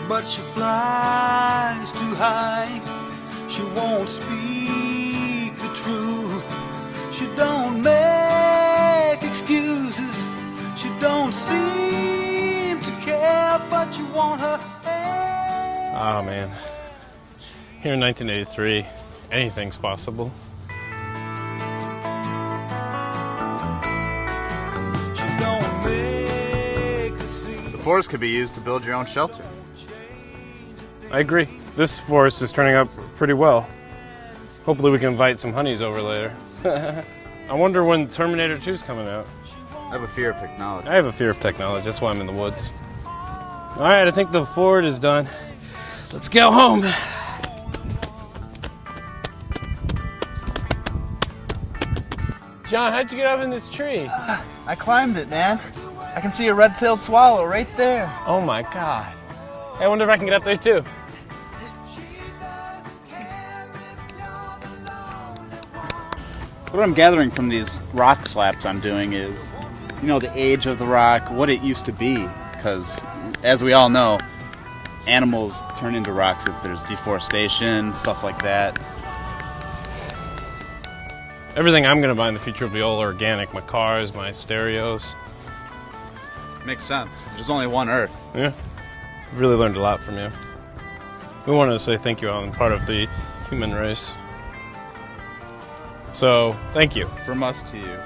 but she flies too high. She won't speak the truth. She don't make excuses. She don't seem to care, but you want her. Oh man, here in 1983, anything's possible. She don't make the scene. The forest could be used to build your own shelter. I agree. This forest is turning out pretty well. Hopefully we can invite some honeys over later. I wonder when Terminator 2 is coming out. I have a fear of technology. I have a fear of technology, that's why I'm in the woods. Alright, I think the Ford is done. Let's go home. John, how'd you get up in this tree? I climbed it, man. I can see a red-tailed swallow right there. Oh my god. Hey, I wonder if I can get up there too. What I'm gathering from these rock slaps I'm doing is, you know, the age of the rock, what it used to be. Because, as we all know, animals turn into rocks if there's deforestation, stuff like that. Everything I'm gonna buy in the future will be all organic. My cars, my stereos. Makes sense. There's only one Earth. Yeah. I've really learned a lot from you. We wanted to say thank you, Alan, part of the human race. So, thank you. From us to you.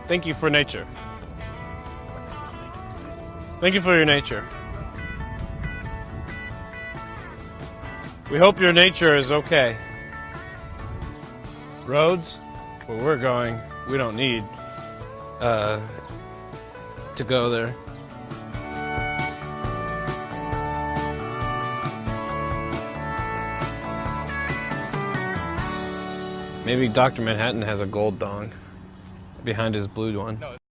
Thank you for nature. Thank you for your nature. We hope your nature is okay. Roads, where we're going, we don't need to go there. Maybe Dr. Manhattan has a gold dong behind his blue one.